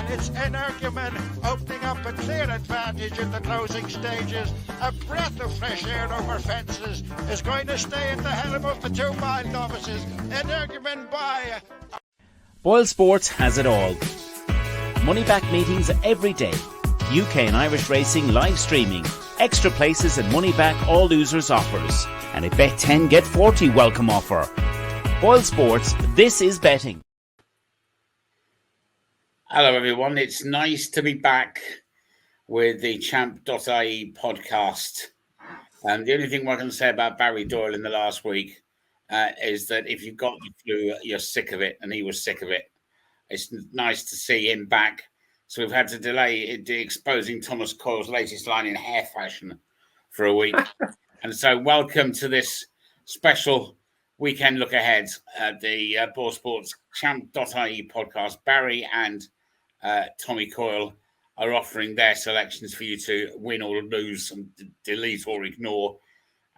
and it's Energumen opening up a clear advantage in the closing stages. A breath of fresh air over fences is going to stay at the helm of the 2 mile novices. Energumen by. Boyle Sports has it all. Money back meetings every day. UK and Irish racing live streaming. Extra places and money back all losers offers. And a bet 10 get 40 welcome offer. Boyle Sports, this is betting. Hello everyone, it's nice to be back with the Champ.ie podcast. And the only thing I can say about Barry Doyle in the last week is that if you've got the flu, you're sick of it, and he was sick of it. It's nice to see him back. So we've had to delay exposing Thomas Coyle's latest line in hair fashion for a week. And so welcome to this special weekend look ahead at the Boyle Sports Champ.ie podcast. Barry and Tommy Coyle are offering their selections for you to win or lose and delete or ignore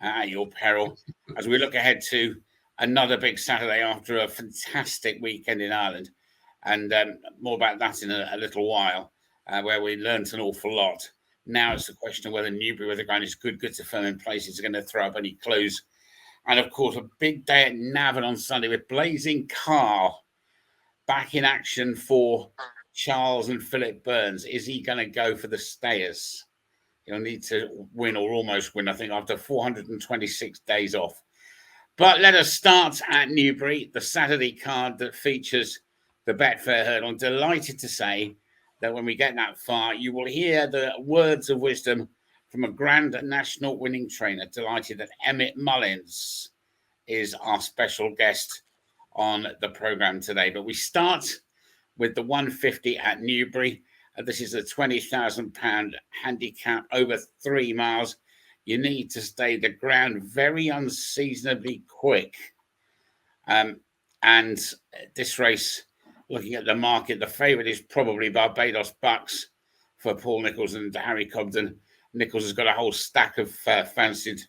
at your peril as we look ahead to another big Saturday after a fantastic weekend in Ireland. And more about that in a little while, where we learnt an awful lot. Now it's a question of whether Newbury, where the ground is good to firm in place, is going to throw up any clues. And of course, a big day at Navan on Sunday with Blazing Car back in action for Charles and Philip Burns. Is he going to go for the stayers? He'll need to win or almost win, I think, after 426 days off. But let us start at Newbury, the Saturday card that features the Betfair Hurdle. I'm delighted to say that when we get that far, you will hear the words of wisdom from a Grand National winning trainer. Delighted that Emmet Mullins is our special guest on the programme today. But we start with the 150 at Newbury. This is a £20,000 handicap over 3 miles. You need to stay the ground very unseasonably quick. And this race, looking at the market, the favourite is probably Barbados Bucks for Paul Nicholls and Harry Cobden. Nicholls has got a whole stack of fancied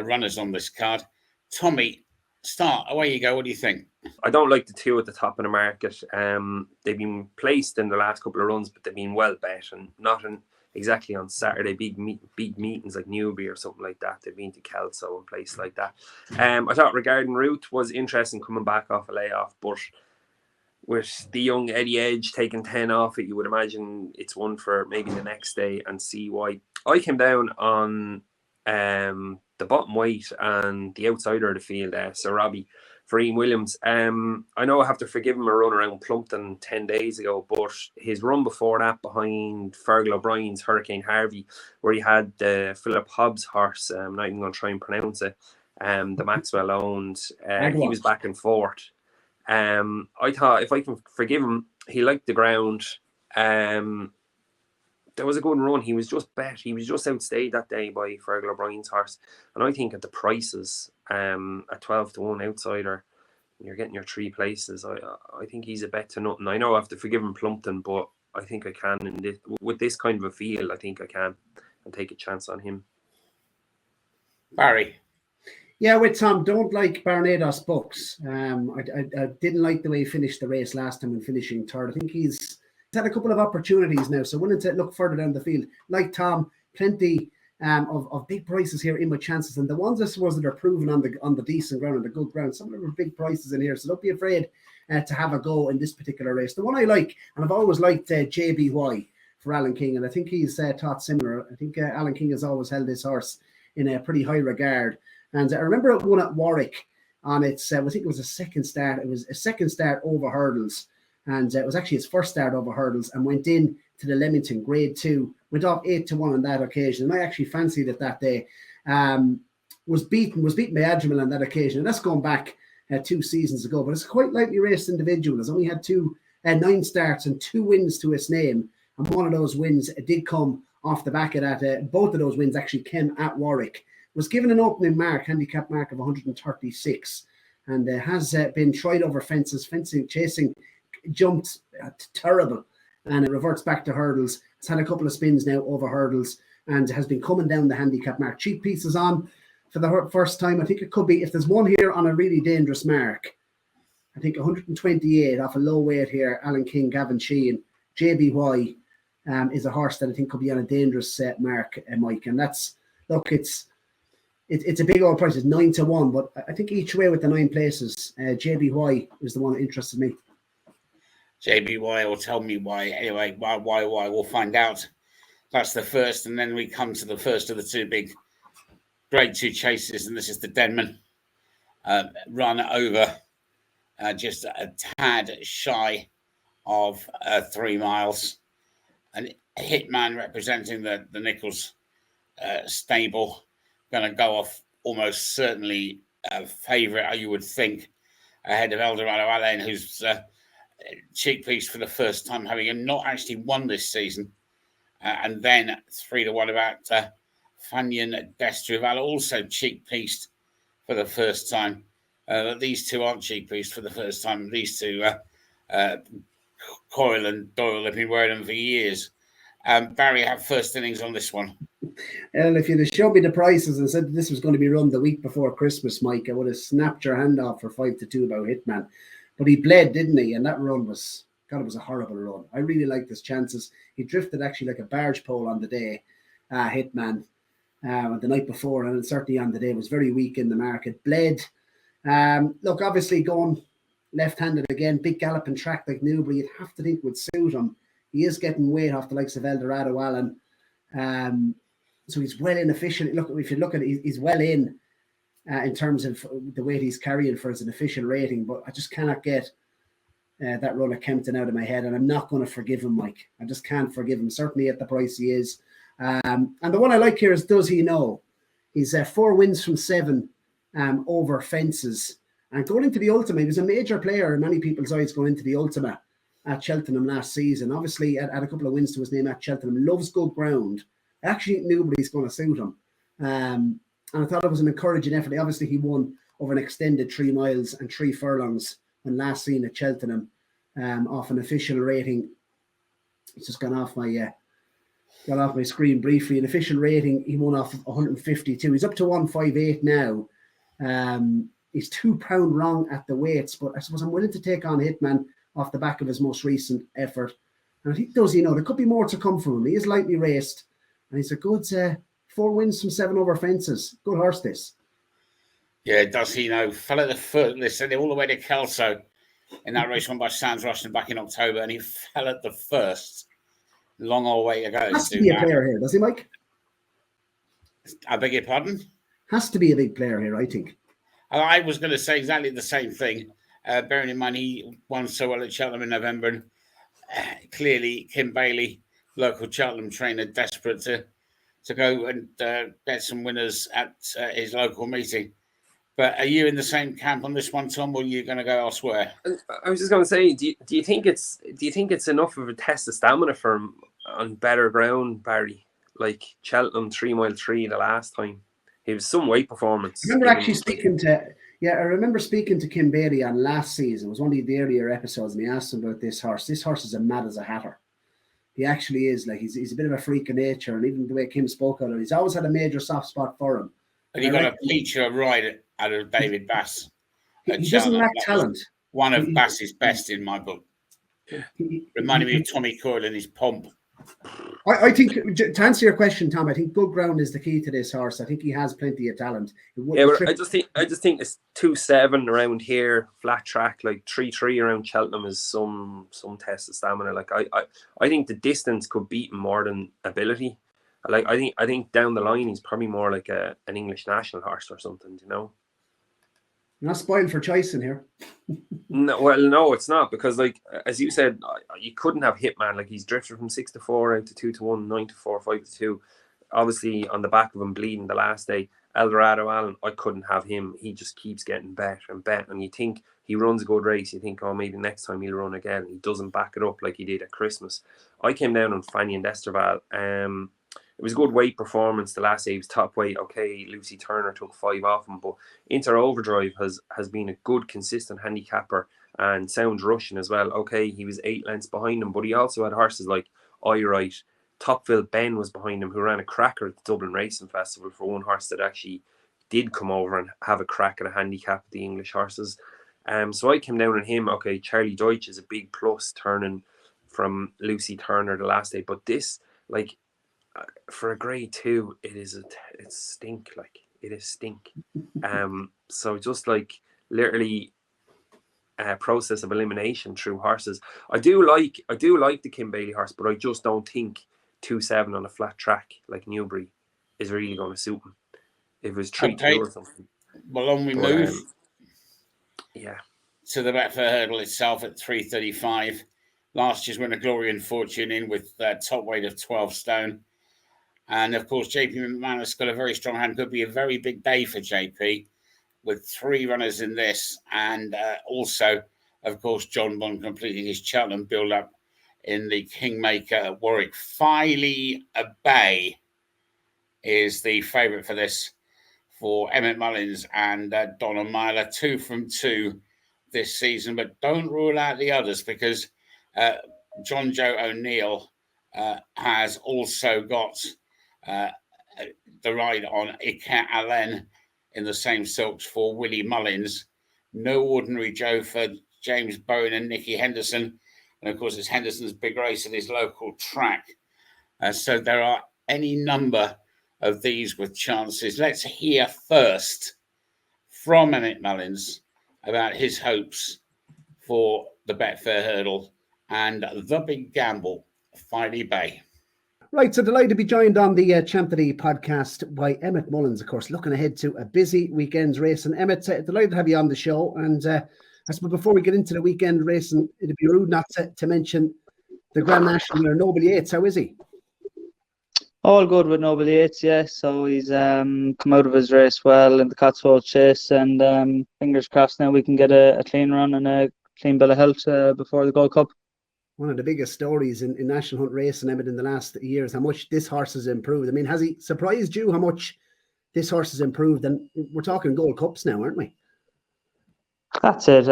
runners on this card. Tommy, start. Away you go. What do you think? I don't like the two at the top of the market. They've been placed in the last couple of runs, but they've been well bet and not exactly on Saturday big meetings like Newbury or something like that. They've been to Kelso and places like that. I thought Regarding Route was interesting coming back off a layoff, but with the young Eddie Edge taking 10 off it, you would imagine it's one for maybe the next day and see why. I came down on the bottom weight and the outsider of the field, Sir Robbie for Ian Williams. I know I have to forgive him a run around Plumpton 10 days ago, but his run before that behind Fergal O'Brien's Hurricane Harvey, where he had Philip Hobbs' horse, I'm not even going to try and pronounce it, the Maxwell owned, he was back and forth. I thought if I can forgive him, he liked the ground. There was a good run. He was just bet. He was just outstayed that day by Fergal O'Brien's horse. And I think at the prices, at 12 to 1 outsider, you're getting your 3 places. I think he's a bet to nothing. I know I have to forgive him Plumpton, but I think I can. With this kind of a field, I think I can and take a chance on him. Barry. Yeah, with Tom, don't like Barbados Bucks. I didn't like the way he finished the race last time and finishing third. I think he's had a couple of opportunities now, so willing to look further down the field. Like Tom, plenty of big prices here in with chances, and the ones I suppose that are proven on the decent ground, on the good ground, some of them are big prices in here, so don't be afraid to have a go in this particular race. The one I like, and I've always liked JBY for Alan King, and I think he's taught similar. I think Alan King has always held this horse in a pretty high regard. And I remember it won at Warwick on its, I think it was a second start. It was a second start over hurdles. And it was actually his first start over hurdles and went in to the Leamington Grade 2. Went off 8 to 1 on that occasion. And I actually fancied it that day. Was beaten by Adjamal on that occasion. And that's going back 2 seasons ago. But it's a quite lightly raced individual. It's only had 9 starts and 2 wins to its name. And one of those wins did come off the back of that. Both of those wins actually came at Warwick. Was given an opening handicap mark of 136, and has been tried over fences, chasing, jumped terrible, and it reverts back to hurdles. It's had a couple of spins now over hurdles, and has been coming down the handicap mark. Cheap pieces on for the first time. I think it could be, if there's one here on a really dangerous mark, I think 128 off a low weight here, Alan King, Gavin Sheehan, JBY is a horse that I think could be on a dangerous mark, Mike. And it's a big old price. It's 9-1, but I think each way with the 9 places, JBY is the one that interested me. JBY will tell me why. Anyway, why, we'll find out. That's the first, and then we come to the first of the 2 big Grade 2 chases, and this is the Denman. Run over just a tad shy of 3 miles. And Hitman, representing the Nichols stable, going to go off almost certainly a favourite, you would think, ahead of Eldorado Alain, who's cheek piece for the first time, having not actually won this season. And then 3-1 about Fanyan Destrival, also cheek pieced for the first time. These two aren't cheek pieced for the first time. These two, Coyle and Doyle, have been wearing them for years. Barry, have first innings on this one. Well, if you'd have showed me the prices and said this was going to be run the week before Christmas, Mike, I would have snapped your hand off for 5-2 about Hitman. But he bled, didn't he? And that run was, God, it was a horrible run. I really liked his chances. He drifted actually like a barge pole on the day, Hitman, the night before, and certainly on the day was very weak in the market. Bled. Look, obviously going left-handed again, big galloping track like Newbury, you'd have to think would suit him. He is getting weight off the likes of Eldorado Allen. So he's well inefficient. Look, if you look at it, he's well in terms of the weight he's carrying for his official rating, but I just cannot get that run of Kempton out of my head, and I'm not going to forgive him, Mike. I just can't forgive him, certainly at the price he is. And the one I like here is Does He Know? He's 4 wins from 7 over fences. And going into the Ultima, he was a major player in many people's eyes going into the Ultima at Cheltenham last season. Obviously, had a couple of wins to his name at Cheltenham. Loves good ground. I actually think Newbury's going to suit him. And I thought it was an encouraging effort. Obviously, he won over an extended 3 miles and 3 furlongs when last seen at Cheltenham off an official rating. It's just gone off my screen briefly. An official rating, he won off 152. He's up to 158 now. He's £2 wrong at the weights, but I suppose I'm willing to take on Hitman off the back of his most recent effort. And I think Does He Know? There could be more to come from him. He is lightly raced, and he's a good 4 wins from 7 over fences. Good horse, this. Yeah, Does He Know? Fell at the foot. They sent it all the way to Kelso in that race won by Sands Rushton back in October, and he fell at the first. Long old way to go. Has to be a player here, does he, Mike? I beg your pardon? Has to be a big player here, I think. I was going to say exactly the same thing. Bearing in mind he won so well at Cheltenham in November, and clearly Kim Bailey, local Cheltenham trainer, desperate to go and get some winners at his local meeting. But are you in the same camp on this one, Tom, or are you going to go elsewhere? I was just going to say, do you think it's enough of a test of stamina for him on better ground, Barry? Like Cheltenham 3 mile 3 the last time, he was some weight performance. I remember actually speaking to Kim Bailey on last season. It was one of the earlier episodes, and he asked him about this horse. This horse is as mad as a hatter. He actually is. Like he's a bit of a freak of nature, and even the way Kim spoke about it, he's always had a major soft spot for him. And he got a feature ride out of David Bass. He doesn't lack talent. One of Bass's best in my book. Reminding me of Tommy Coyle and his pomp. I think, to answer your question, Tom, I think good ground is the key to this horse. I think he has plenty of talent. I just think it's 2-7 around here, flat track, like 3-3 around Cheltenham is some test of stamina. Like I think the distance could beat him more than ability. Like I think down the line he's probably more like an English national horse or something, you know. You're not spoiled for choice in here. No, it's not, because like as you said, you couldn't have Hitman. Like he's drifted from 6-4 out to 2-1, 9-4, 5-2. Obviously on the back of him bleeding the last day. Eldorado Allen, I couldn't have him. He just keeps getting better and better. And you think he runs a good race, you think, oh, maybe next time he'll run again. He doesn't back it up like he did at Christmas. I came down on Fanyan Destrival. It was a good weight performance. The last day he was top weight. Okay, Lucy Turner took 5 off him, but Inter Overdrive has been a good, consistent handicapper, and Sounds Russian as well. Okay, he was 8 lengths behind him, but he also had horses like Right. Topville Ben was behind him, who ran a cracker at the Dublin Racing Festival for one horse that actually did come over and have a crack at a handicap of the English horses. So I came down on him. Okay, Charlie Deutsch is a big plus, turning from Lucy Turner the last day. But this, like, for a grade 2, it's stink. Like, it is stink. So just like literally process of elimination through horses. I do like the Kim Bailey horse, but I just don't think 2-7 on a flat track like Newbury is really going to suit him. If it was 3-2 or something. Well, on we move. Yeah. To the Betfair Hurdle itself at 3:35. Last year's winner, Glory and Fortune, in with top weight of 12 stone. And of course, JP McManus got a very strong hand. Could be a very big day for JP with 3 runners in this. And also, of course, John Bond completing his Cheltenham build-up in the Kingmaker Warwick. FILEY BAY is the favourite for this for Emmet Mullins and Donna Myler. 2 from 2 this season, but don't rule out the others, because John Joe O'Neill has also got the ride on Ika Allen in the same silks for Willie Mullins. No Ordinary Joe for James Bowen and Nicky Henderson. And of course, it's Henderson's big race at his local track. So there are any number of these with chances. Let's hear first from Emmet Mullins about his hopes for the Betfair Hurdle and the big gamble, FILEY BAY. Right, so delighted to be joined on the Champ.ie podcast by Emmet Mullins, of course, looking ahead to a busy weekend's race. And Emmet, delighted to have you on the show. And I suppose before we get into the weekend racing, it'd be rude not to mention the Grand National winner, Noble Yates. How is he? All good with Noble Yates, yeah. So he's come out of his race well in the Cotswold Chase, and fingers crossed now we can get a clean run and a clean bill of health before the Gold Cup. One of the biggest stories in National Hunt racing, Emmet, in the last years, how much this horse has improved. I mean, has he surprised you how much this horse has improved? And we're talking Gold Cups now, aren't we? That's it.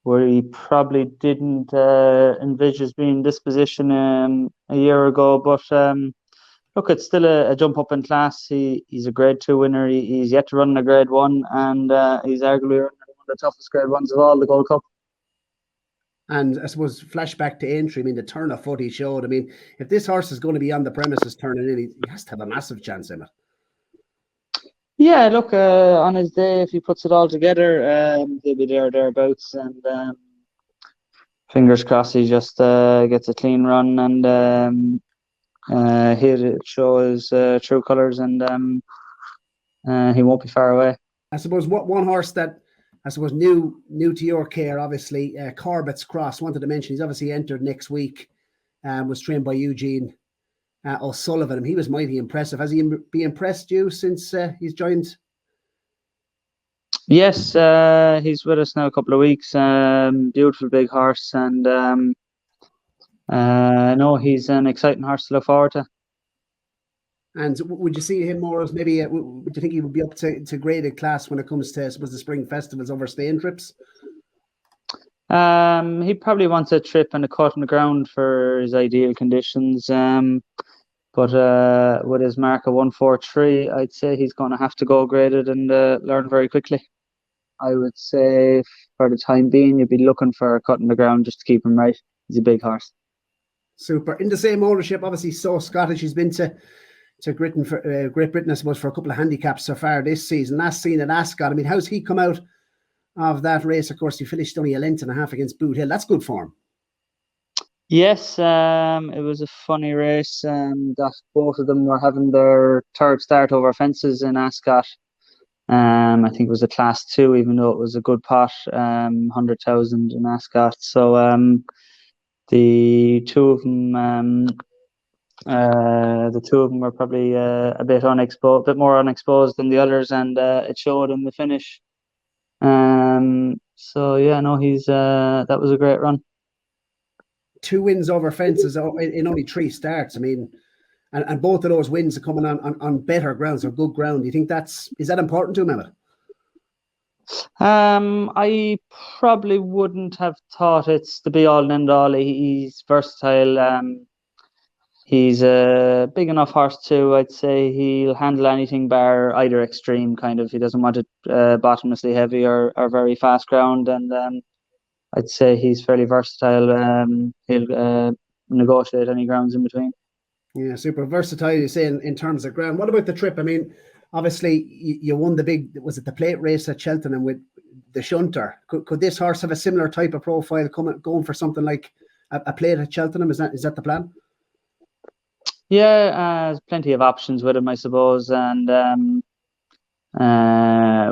We probably didn't envisage being in this position a year ago, but look, it's still a jump up in class. He's a grade 2 winner. He's yet to run a grade 1, and he's arguably running one of the toughest grade 1s of all, the Gold Cup. And I suppose flashback to entry, I mean, the turn of foot he showed. I mean, if this horse is going to be on the premises turning in, he has to have a massive chance in it. Yeah, look, on his day, if he puts it all together, he'll be thereabouts. And fingers crossed he just gets a clean run and he'll show his true colours, and he won't be far away. I suppose one horse that I suppose new to your care, obviously, Corbett's Cross. Wanted to mention he's obviously entered next week. Was trained by Eugene O'Sullivan. He was mighty impressive. Has he been impressed you since he's joined? Yes, he's with us now a couple of weeks. Beautiful big horse, and no, he's an exciting horse to look forward to. And would you see him more as maybe, would you think he would be up to graded class when it comes to, I suppose, the spring festivals over staying trips? He probably wants a trip and a cut on the ground for his ideal conditions. But with his mark of 143, I'd say he's going to have to go graded and learn very quickly. I would say for the time being, you'd be looking for a cut on the ground just to keep him right. He's a big horse. Super. In the same ownership, obviously, so Scottish. He's been to Great Britain, I suppose, for a couple of handicaps so far this season. Last seen at Ascot. I mean, how's he come out of that race? Of course, he finished only a length and a half against Boot Hill. That's good form. Yes, it was a funny race. That both of them were having their third start over fences in Ascot. I think it was a class 2, even though it was a good pot, 100,000 in Ascot. So the two of them were probably a bit more unexposed than the others, and it showed in the finish. So yeah, no, that was a great run. 2 wins over fences in only 3 starts. I mean, and both of those wins are coming on better grounds or good ground. Do you think is that important to him, Emmet? I probably wouldn't have thought it's the be all and end all. He's versatile. He's a big enough horse too. I'd say he'll handle anything bar either extreme, kind of. He doesn't want it bottomlessly heavy or very fast ground. And I'd say he's fairly versatile. He'll negotiate any grounds in between. Yeah, super versatile, you say, in terms of ground. What about the trip? I mean, obviously, you won the big, was it the plate race at Cheltenham with the shunter? Could this horse have a similar type of profile going for something like a plate at Cheltenham? Is that the plan? Yeah, there's plenty of options with him, I suppose, and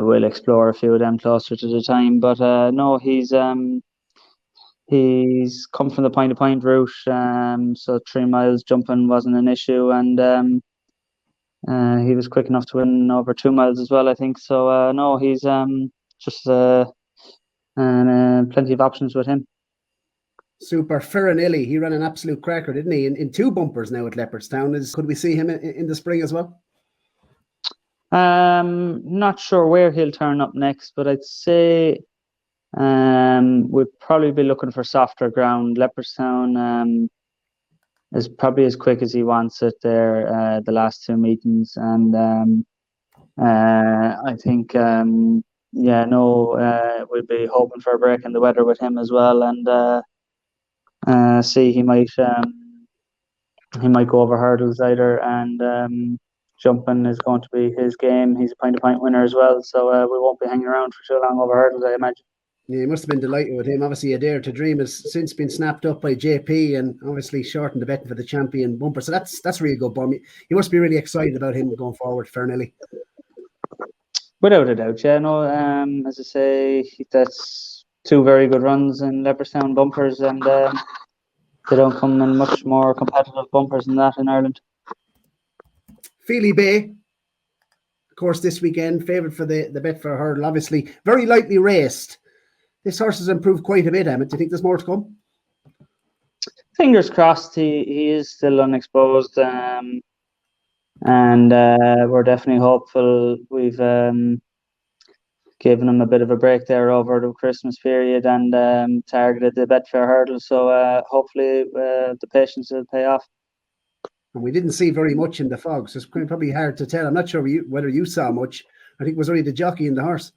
we'll explore a few of them closer to the time. But no, he's come from the point-to-point route, so 3 miles jumping wasn't an issue, and he was quick enough to win over 2 miles as well, I think. So no, he's just and plenty of options with him. Super. Farinelli, he ran an absolute cracker, didn't he? In 2 bumpers now at Leopardstown. Could we see him in the spring as well? Not sure where he'll turn up next, but I'd say we'd probably be looking for softer ground. Leopardstown is probably as quick as he wants it there the last 2 meetings, and I think we'd be hoping for a break in the weather with him as well, and see he might go over hurdles either, and jumping is going to be his game. He's a point-to-point winner as well, so we won't be hanging around for too long over hurdles, I imagine. Yeah, you must have been delighted with him. Obviously, A Dare to Dream has since been snapped up by JP and obviously shortened the betting for the champion bumper. So that's really good, Bum. You must be really excited about him going forward, Farinelli. Without a doubt, yeah. No, as I say, that's 2 very good runs in Leopardstown bumpers, and they don't come in much more competitive bumpers than that in Ireland. FILEY BAY, of course, this weekend, favourite for the Betfair Hurdle, obviously very lightly raced. This horse has improved quite a bit, Emmet. Do you think there's more to come? Fingers crossed. He is still unexposed, and we're definitely hopeful. We've given him a bit of a break there over the Christmas period and targeted the Betfair Hurdle, so hopefully the patience will pay off. And we didn't see very much in the fog, so it's probably hard to tell. I'm not sure whether you saw much. I think it was only the jockey and the horse.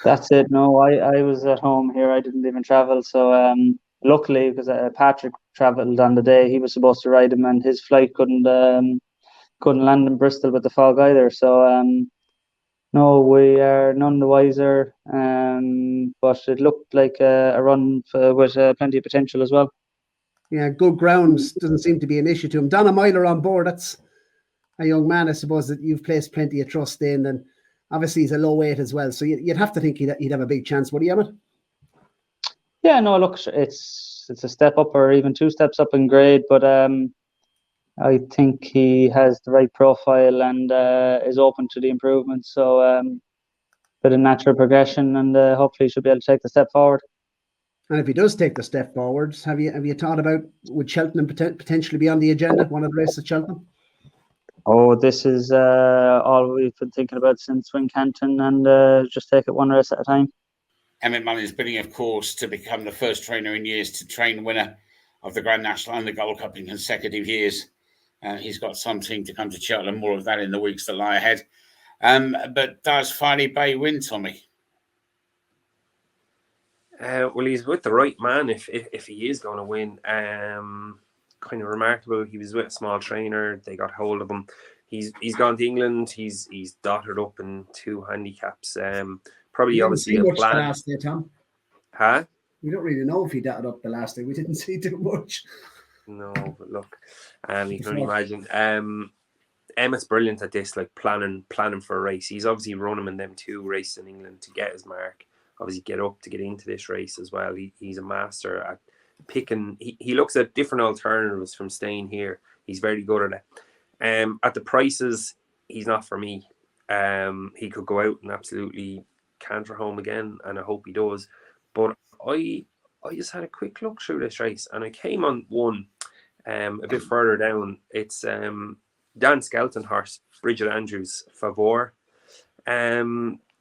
That's it. No, I was at home here. I didn't even travel. So luckily, because Patrick travelled on the day he was supposed to ride him, and his flight couldn't land in Bristol with the fog either. So no, we are none the wiser. But it looked like a run with plenty of potential as well. Yeah, good grounds doesn't seem to be an issue to him. Donna Myler on board. That's a young man, I suppose, that you've placed plenty of trust in, and obviously he's a low weight as well. So you'd have to think he'd have a big chance. Would he, Emmet? Yeah, no, look, it's a step up or even 2 steps up in grade, but I think he has the right profile and is open to the improvements. So bit of natural progression, and hopefully he should be able to take the step forward. And if he does take the step forwards, have you thought about, would Cheltenham potentially be on the agenda, one of the races at Cheltenham? Oh, this is all we've been thinking about since Wincanton, and just take it one race at a time. Emmet Mullins bidding, of course, to become the first trainer in years to train the winner of the Grand National and the Gold Cup in consecutive years. He's got something to come to Cheltenham, more of that in the weeks that lie ahead. But does FILEY BAY win, Tommy? Well, he's with the right man if he is going to win. Kind of remarkable. He was with a small trainer. They got hold of him. He's gone to England. He's dotted up in 2 handicaps. Probably obviously a plan. The last day, Tom. Huh? We don't really know if he dotted up the last day. We didn't see too much. No, but look, you can only imagine. Emmett's brilliant at this, like planning for a race. He's obviously run him in them 2 races in England to get his mark. Obviously get up to get into this race as well. He's a master at picking. He looks at different alternatives from staying here. He's very good at it. At the prices, he's not for me. He could go out and absolutely canter home again, and I hope he does. But I just had a quick look through this race, and I came on one a bit further down. It's Dan Skelton horse, Bridget Andrews, Favor.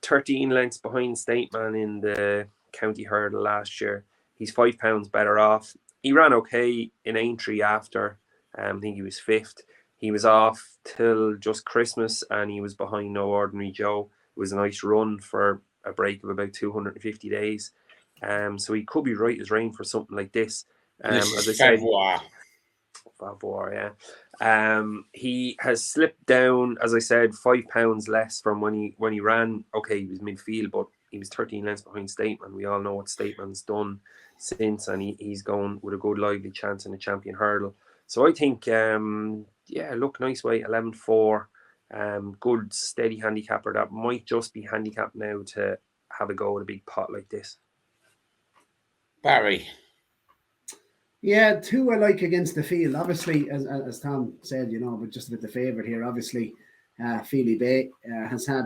13 lengths behind Stateman in the county hurdle last year. He's £5 better off. He ran okay in Aintree after. I think he was 5th. He was off till just Christmas, and he was behind No Ordinary Joe. It was a nice run for a break of about 250 days. So he could be right as rain for something like this. This As I is said, Favour. yeah. He has slipped down, as I said, £5 less from when he ran. Okay, he was midfield, but he was 13 lengths behind Stateman. We all know what Stateman's done since, and he's going with a good lively chance in the Champion Hurdle. So I think, look, nice weight, 11.4. Good steady handicapper that might just be handicapped now to have a go at a big pot like this. Barry. Yeah, two I like against the field. Obviously, as Tom said, but just a bit the favourite here. Obviously, FILEY BAY has had,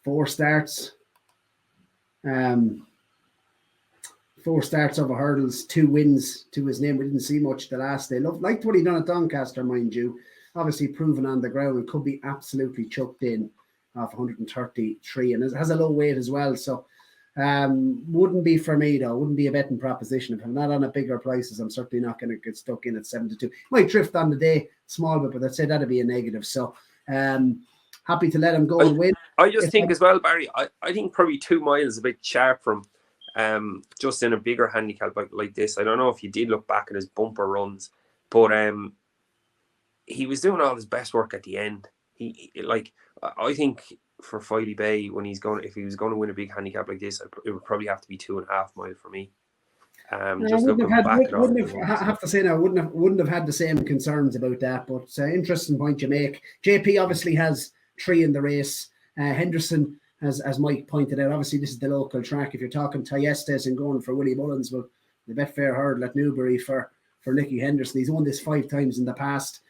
4 starts? 4 starts over hurdles, 2 wins to his name. We didn't see much the last day. Liked what he done at Doncaster, mind you. Obviously proven on the ground and could be absolutely chucked in off 133, and it has a low weight as well. So wouldn't be for me though. Wouldn't be a betting proposition. If I'm not on a bigger prices, I'm certainly not going to get stuck in at 7-2. Might drift on the day small bit, but I'd say that'd be a negative. So happy to let him go and win. I just think as well, Barry, I think probably 2 miles a bit sharp from just in a bigger handicap like this. I don't know if you did look back at his bumper runs, but he was doing all his best work at the end. I think for FILEY BAY, if he was going to win a big handicap like this, it would probably have to be 2.5 miles for me. Just looking back at all. I have to say now, wouldn't have had the same concerns about that. But interesting point you make. JP obviously has 3 in the race. Henderson, as Mike pointed out, obviously this is the local track. If you're talking Tayestes and going for Willie Mullins, well, the Betfair Hurdle at Newbury for Nicky Henderson. He's won this 5 times in the past.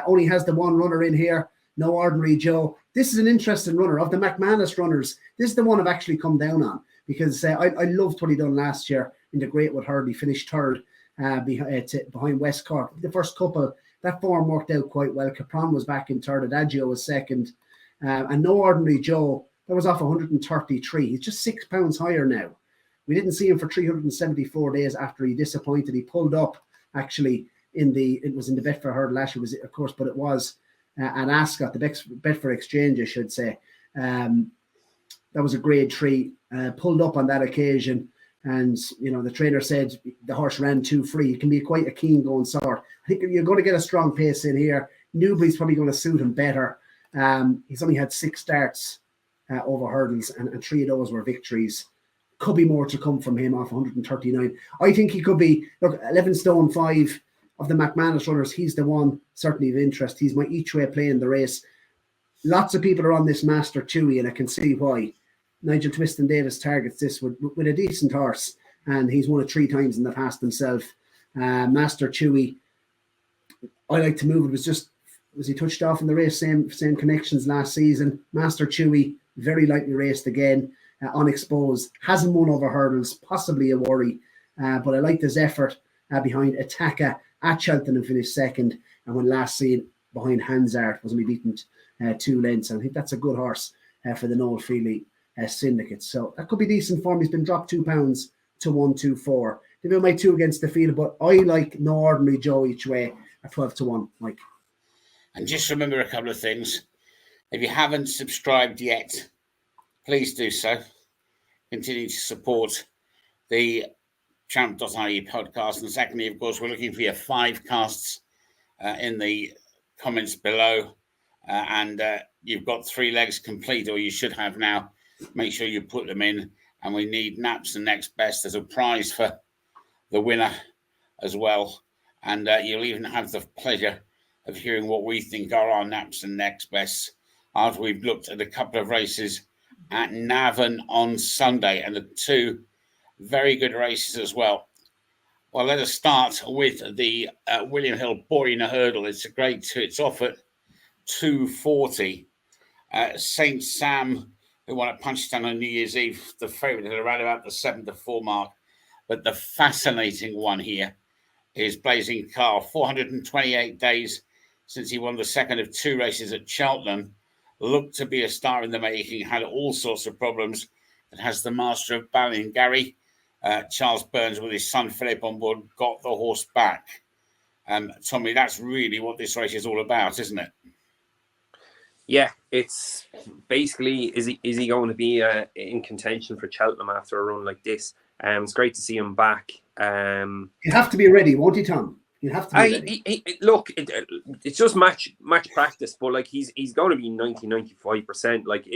Only has the 1 runner in here. No Ordinary Joe. This is an interesting runner. Of the McManus runners, this is the one I've actually come down on because I loved what he done last year in the Greatwood Hurdle. He finished 3rd behind West Cork. The first couple, that form worked out quite well. Capron was back in 3rd. Adagio was 2nd. And No Ordinary Joe, that was off 133. He's just £6 higher now. We didn't see him for 374 days after he disappointed. He pulled up actually it was in the Betfair Hurdle last year, of course, but it was at Ascot, the Betfair Exchange, I should say. That was a grade 3, pulled up on that occasion. And, the trainer said the horse ran too free. It can be quite a keen going sort. I think you're going to get a strong pace in here. Newbury's probably going to suit him better. He's only had 6 starts over hurdles, and 3 of those were victories. Could be more to come from him off 139. I think he could be, 11 stone 5 of the McManus runners. He's the one certainly of interest. He's my each way play in the race. Lots of people are on this Master Chewy, and I can see why. Nigel Twiston Davis targets this with a decent horse, and he's won it 3 times in the past himself. Master Chewy, I like to move. It was he touched off in the race, same connections last season. Master Chewy, very lightly raced again, unexposed, hasn't won over hurdles, possibly a worry, but I liked his effort behind Ataka at Cheltenham, finished 2nd, and when last seen behind Hansard was only beaten 2 lengths. And I think that's a good horse for the Noel Feely syndicate. So that could be decent form. He's been dropped £2 to 124. They've been my 2 against the field, but I like No Ordinary Joe each way at 12 to 1, Mike. And just remember a couple of things. If you haven't subscribed yet, please do so. Continue to support the Champ.ie podcast. And secondly, of course, we're looking for your 5 casts in the comments below. And you've got 3 legs complete, or you should have now. Make sure you put them in. And we need Naps and Next Best as a prize for the winner as well. And you'll even have the pleasure of hearing what we think are our Naps and Next Bests after we've looked at a couple of races at Navan on Sunday, and the 2 very good races as well. Well, let us start with the William Hill Boyne Hurdle. It's a grade 2. It's off at 240. St. Sam, who won at Punchestown on New Year's Eve, the favourite at around about the 7-4 mark. But the fascinating one here is Blazing Carl. 428 days since he won the second of 2 races at Cheltenham. Looked to be a star in the making, had all sorts of problems. It has the master of Ballingarry, Charles Burns, with his son Philip on board, got the horse back. Tommy, that's really what this race is all about, isn't it? Yeah, it's basically is he going to be in contention for Cheltenham after a run like this? It's great to see him back. You have to be ready, won't you, Tom? You have to be ready. Look, it's just match practice, but like he's going to be 95%. Like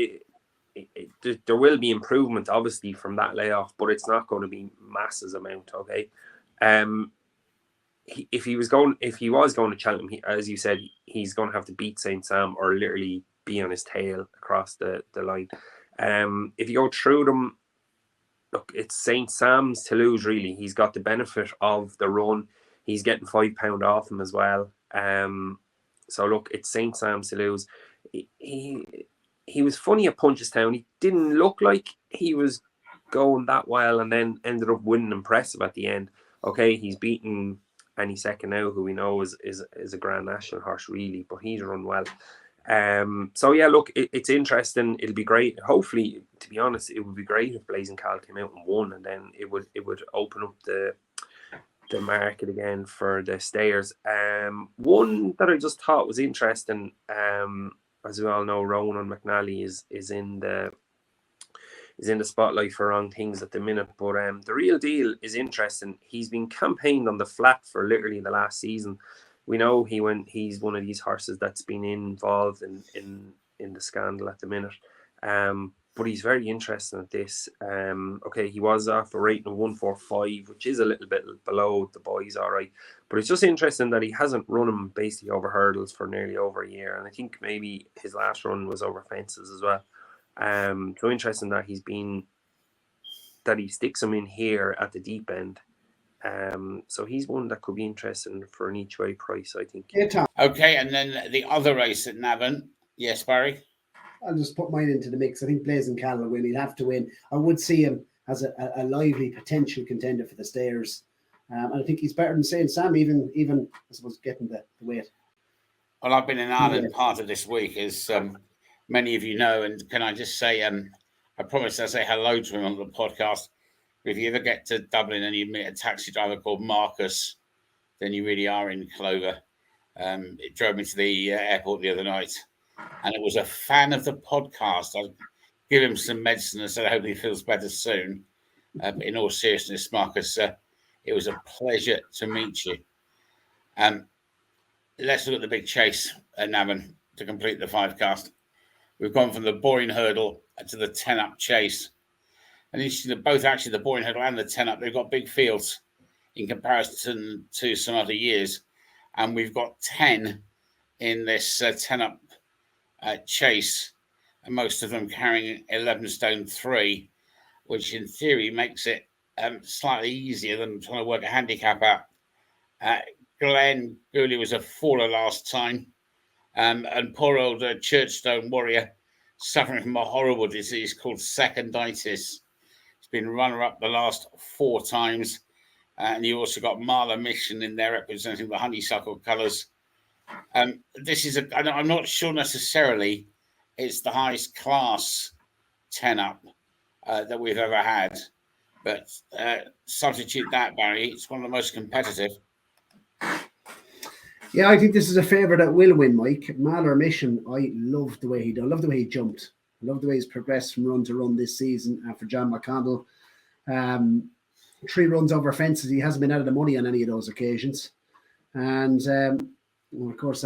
there will be improvement, obviously, from that layoff, but it's not going to be masses amount. Okay, if he was going to Cheltenham, as you said, he's going to have to beat St. Sam or literally be on his tail across the line. If you go through them, look, it's St. Sam's to lose, really. He's got the benefit of the run. He's getting £5 off him as well. So look, it's St. Sam's to lose. He was funny at Punchestown. He didn't look like he was going that well, and then ended up winning impressive at the end. Okay, he's beaten Any Second Now, who we know is a Grand National horse, really, but he's run well. So yeah, look, it's interesting. It'll be great. Hopefully, to be honest, it would be great if Blazing Cal came out and won, and then it would open up the market again for the stayers. One that I just thought was interesting, as we all know, Ronan McNally is in the spotlight for wrong things at the minute, but the Real Deal is interesting. He's been campaigned on the flat for literally the last season. We know he's one of these horses that's been involved in the scandal at the minute. But he's very interesting at this. Okay, he was off a rating of 145, which is a little bit below the boys, all right. But it's just interesting that he hasn't run him basically over hurdles for nearly over a year. And I think maybe his last run was over fences as well. So interesting that he sticks him in here at the deep end. So he's one that could be interesting for an each way price, I think. Yeah, Tom. Okay, and then the other race at Navan. Yes, Barry? I'll just put mine into the mix. I think Blazing Cal will win. He'll have to win. I would see him as a lively potential contender for the stayers. And I think he's better than St. Sam, even I suppose, getting the weight. Well, I've been in Ireland part of this week, as many of you know, and can I just say, I promised I'd say hello to him on the podcast. If you ever get to Dublin and you meet a taxi driver called Marcus, then you really are in clover. It drove me to the airport the other night, and it was a fan of the podcast. I'll give him some medicine and said I hope he feels better soon. But in all seriousness, Marcus, it was a pleasure to meet you. Let's look at the big chase at Navan to complete the 5-cast. We've gone from the Boyne Hurdle to the 10-up chase. And interesting, both actually the Boyne Hurdle and the 10-up, they've got big fields in comparison to some other years. And we've got 10 in this 10-up chase, and most of them carrying 11 stone 3, which in theory makes it slightly easier than trying to work a handicap out. Glenn Gooley was a faller last time, and poor old Churchstone Warrior suffering from a horrible disease called seconditis. He's been runner-up the last 4 times, and you also got Marla Mission in there representing the honeysuckle colours. This is I'm not sure necessarily it's the highest class 10-up that we've ever had, but substitute that, Barry, it's one of the most competitive. Yeah, I think this is a favourite that will win, Mike. Marla Mission, I love the way he did. I love the way he jumped. I love the way he's progressed from run to run this season for John McConnell. 3 runs over fences. He hasn't been out of the money on any of those occasions. And well, of course,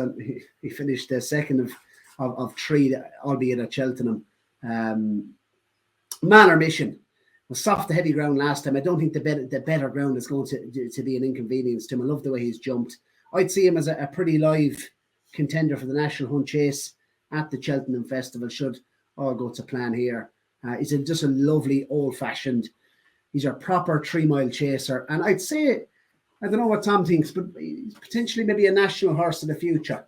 he finished second of 3, albeit at Cheltenham. Manor Mission was soft to heavy ground last time. I don't think the better ground is going to be an inconvenience to him. I love the way he's jumped. I'd see him as a pretty live contender for the National Hunt Chase at the Cheltenham Festival, should all go to plan here. He's just a lovely old-fashioned, he's a proper 3-mile chaser. And I'd say, I don't know what Tom thinks, but he's potentially maybe a national horse in the future,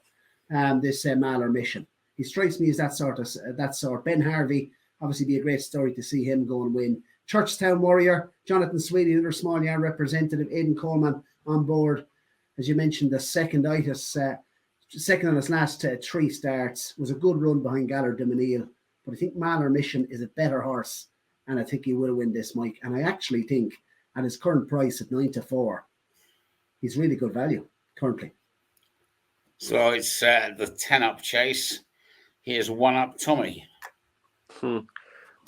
this Malor Mission. He strikes me as that sort. Ben Harvey, obviously be a great story to see him go and win. Churchtown Warrior, Jonathan Sweeney, another small yard representative, Aidan Coleman on board. As you mentioned, the seconditis, second on his last 3 starts, was a good run behind Gallard de Menil. But I think Malor Mission is a better horse, and I think he will win this, Mike. And I actually think at his current price at 9-4, he's really good value currently. So it's the 10-up chase. he has one up Tommy.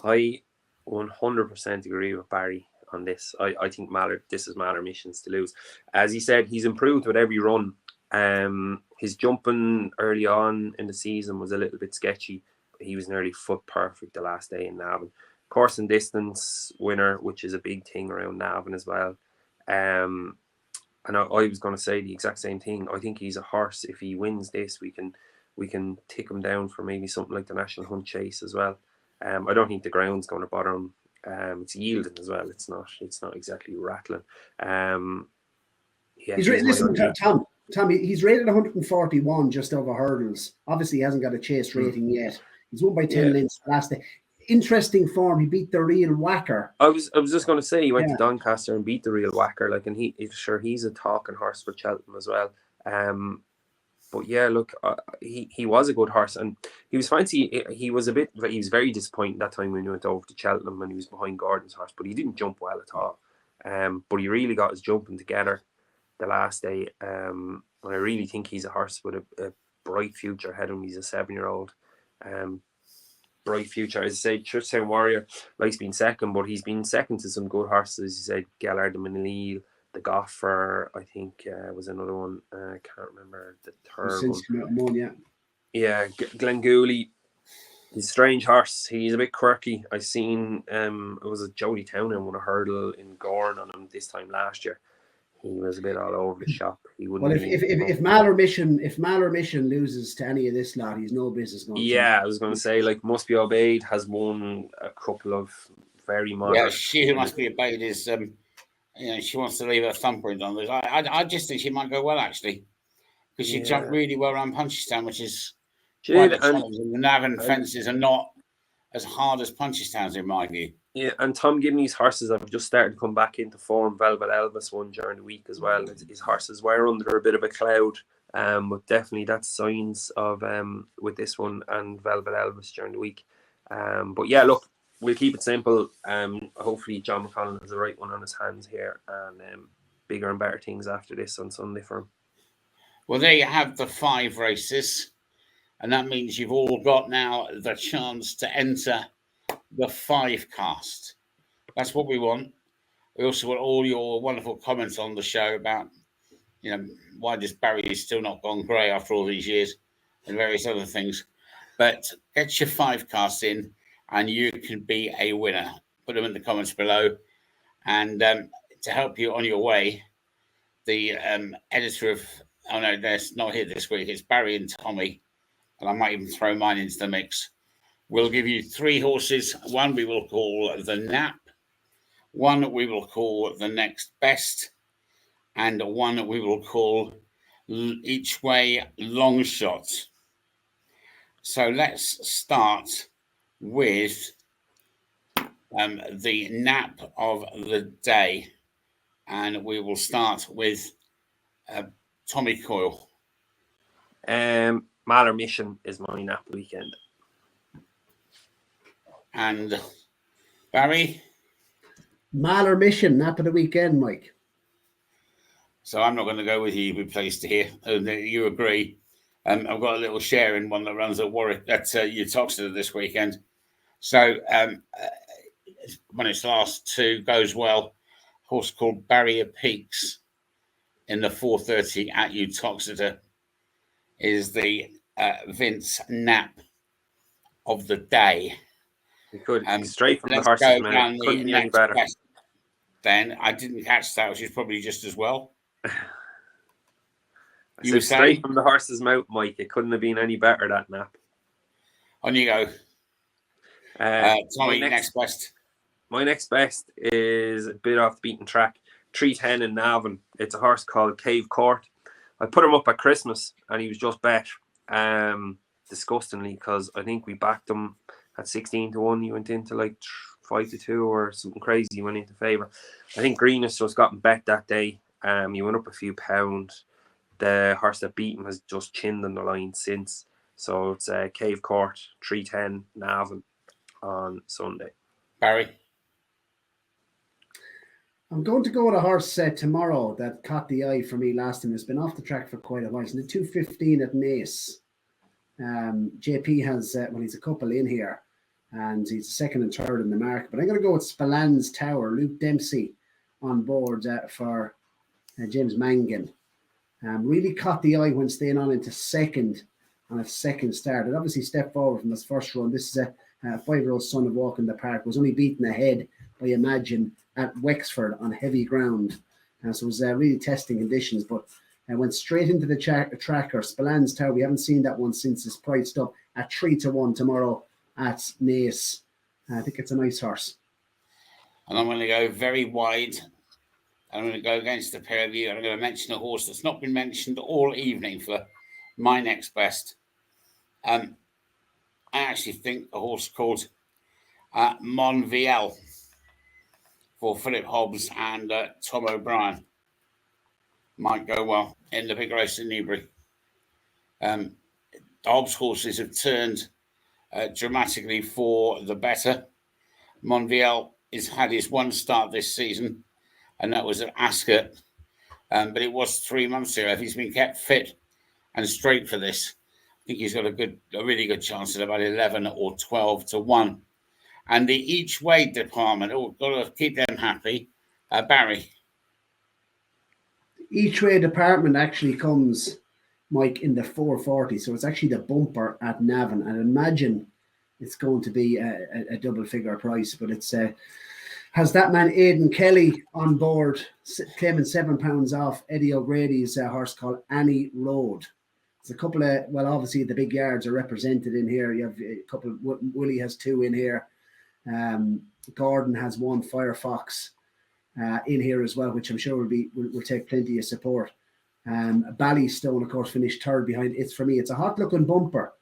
I 100% agree with Barry on this. I think this is Malor Mission's to lose. As he said, he's improved with every run. His jumping early on in the season was a little bit sketchy. He was nearly foot perfect the last day in Navan. Course and distance winner, which is a big thing around Navan as well. And I was going to say the exact same thing. I think he's a horse. If he wins this, we can tick him down for maybe something like the National Hunt Chase as well. I don't think the ground's going to bother him. It's yielding as well. It's not exactly rattling. He's listen, Tom. He's rated 141 just over hurdles. Obviously, he hasn't got a chase rating yet. He's won by 10 lengths last day. Interesting form. He beat the Real Whacker. I was just going to say he went to Doncaster and beat the Real Whacker. Like, and he's a talking horse for Cheltenham as well. But yeah, look, he was a good horse, and he was fancy. He was very disappointed that time when he went over to Cheltenham and he was behind Gordon's horse, but he didn't jump well at all. But he really got his jumping together the last day. And I really think he's a horse with a bright future ahead of him. He's a 7-year-old. Bright future. As I say, Churchtown Warrior likes being second, but he's been second to some good horses. He said Gallard de Minilil, the Goffer, I think was another one. I can't remember the third one. Yeah, Glengooley. He's a strange horse. He's a bit quirky. I seen it was a Jody Townend won a hurdle in Gorn on him this time last year. He was a bit all over the shop. He wouldn't. Well, if Malor Mission loses to any of this lot, he's no business going. Yeah, I was going to say, like, Must Be Obeyed has won a couple of very modern. Yeah, She Who Must Be Obeyed is she wants to leave her thumbprint on this. I just think she might go well, actually, because she jumped really well around Punchestown, which is quite a challenge. And the Navan fences are not as hard as Punchestown's, in my view. Yeah, and Tom Gibney's horses have just started to come back into form. Velvet Elvis won during the week as well. His horses were under a bit of a cloud, but definitely that's signs of with this one and Velvet Elvis during the week. But yeah, look, we'll keep it simple. Hopefully John McConnell has the right one on his hands here, and bigger and better things after this on Sunday for him. Well, there you have the 5 races, and that means you've all got now the chance to enter the 5 cast. That's what we want. We also want all your wonderful comments on the show about, why does Barry still not gone grey after all these years and various other things. But get your 5 casts in and you can be a winner. Put them in the comments below. And to help you on your way, the editor of, they're not here this week, it's Barry and Tommy, and I might even throw mine into the mix. We'll give you 3 horses. One we will call the Nap, one we will call the Next Best, and one we will call Each Way Long Shot. So let's start with the Nap of the day, and we will start with Tommy Coyle. Malor Mission is my Nap weekend. And Barry? Malor Mission, Nap of the weekend, Mike. So I'm not going to go with you. You'll be pleased to hear. You agree. I've got a little share in one that runs at Warwick, at Uttoxeter this weekend. So when its last 2 goes well, a horse called Barrier Peaks in the 4:30 at Uttoxeter is the Vince Nap of the day. We could straight from the horse's mouth. Couldn't be any better. Then I didn't catch that, which is probably just as well. You said straight from the horse's mouth, Mike. It couldn't have been any better, that Nap. On you go. Tommy, next best. My next best is a bit off the beaten track. 310 in Navan. It's a horse called Cave Court. I put him up at Christmas and he was just bet. Disgustingly, because I think we backed him at 16-1. He went into like 5-2 or something crazy. He went into favour. I think Greenest just got him bet that day. He went up a few pounds. The horse that beat him has just chinned on the line since. So it's Cave Court, 310 Navan on Sunday. Barry? I'm going to go with a horse tomorrow that caught the eye for me last time. It's been off the track for quite a while. It's in the 2:15 at NAAS. JP has, he's a couple in here, and he's second and third in the market. But I'm going to go with Spillane Tower, Luke Dempsey on board for James Mangan. Really caught the eye when staying on into second on a second start. It obviously stepped forward from his first run. This is a 5-year-old son of Walk in the Park. Was only beaten ahead by Imagine at Wexford on heavy ground. So it was really testing conditions, but went straight into the tracker. Spillane's Tower, we haven't seen that one since it's priced up at 3-1 tomorrow at NAAS. I think it's a nice horse. And I'm going to go very wide. I'm going to go against the pair of you. I'm going to mention a horse that's not been mentioned all evening for my next best. I actually think a horse called Monvielle for Philip Hobbs and Tom O'Brien might go well in the big race in Newbury. The Hobbs horses have turned dramatically for the better. Monvielle has had his one start this season, and that was at Ascot. But it was 3 months ago. If he's been kept fit and straight for this, I think he's got a really good chance at about 11 or 12-1. And the each way department, got to keep them happy. Barry. Each way department actually comes, Mike, in the 440. So it's actually the bumper at Navan. And imagine it's going to be a double figure price, but it's has that man Aidan Kelly on board, claiming £7 off Eddie O'Grady's horse called Annie Road. There's a couple of, obviously the big yards are represented in here. You have a couple, Willie has 2 in here. Gordon has 1, Firefox in here as well, which I'm sure will take plenty of support. Ballystone, of course, finished third behind. It's for me, it's a hot looking bumper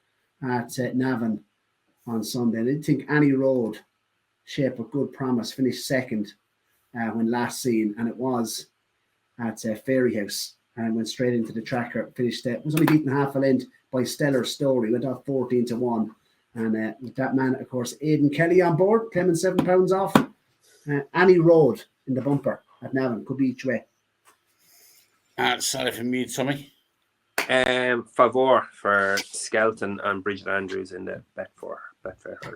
at Navan on Sunday. I didn't think Annie Road, shape of good promise, finished second when last seen, and it was at Fairyhouse and went straight into the tracker. Finished was only beaten half a length by Stellar Story, went off 14-1. And with that man, of course, Aidan Kelly on board, claiming £7 off. Annie Road in the bumper at Navan, could be each way. Sorry from you, Tommy. Favor for Skelton and Bridget Andrews in the Betfair Hurdle.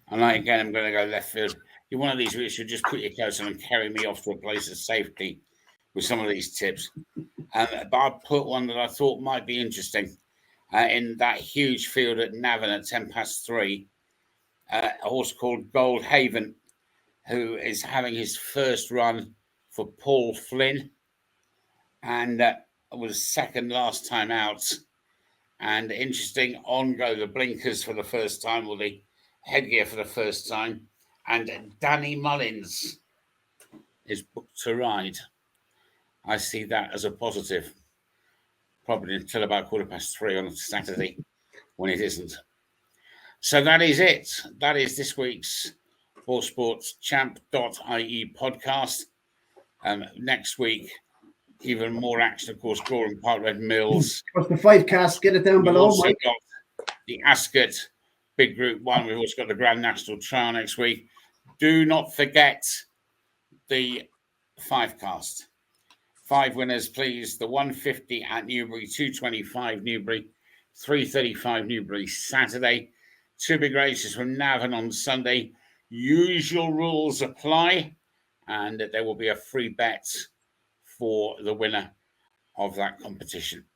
And I'm going to go left field. You're one of these who should just put your coats on and carry me off to a place of safety with some of these tips. But I'll put one that I thought might be interesting. In that huge field at Navan at 3:10, a horse called Gold Haven, who is having his first run for Paul Flynn, and was second last time out. And interesting, on go the blinkers for the first time, or the headgear for the first time. And Danny Mullins is booked to ride. I see that as a positive. Probably until about 3:15 on Saturday, when it isn't. So that is it. That is this week's Ball Sports Champ.ie podcast. Next week, even more action, of course, Goring Park Red Mills. What's the 5 cast? Get it down below. We've also got the Ascot Big Group 1. We've also got the Grand National Trial next week. Do not forget the 5 cast. 5 winners, please. The 150 at Newbury, 225 Newbury, 335 Newbury Saturday. 2 big races from Navan on Sunday. Usual rules apply, and there will be a free bet for the winner of that competition.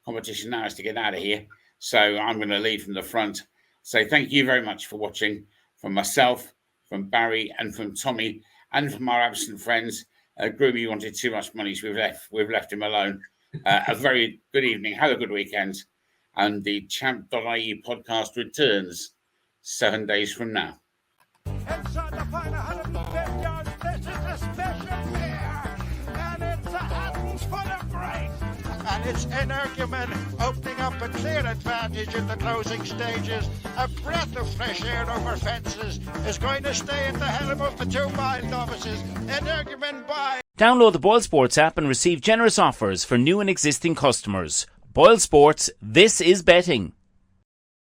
Competition now is to get out of here, so I'm going to lead from the front. So thank you very much for watching, from myself, from Barry, and from Tommy, and from our absent friends. Groomy wanted too much money, so we've left him alone. A very good evening. Have a good weekend. And the Champ.ie podcast returns 7 days from now. Inside the final 150 yards, this is a special year, and it's a hands full of grace. And it's Energumen opening up a clear advantage in the closing stages. A breath of fresh air over fences is going to stay at the helm of the 2 mile novices. Energumen by. Download the Boyle Sports app and receive generous offers for new and existing customers. Boyle Sports, this is betting.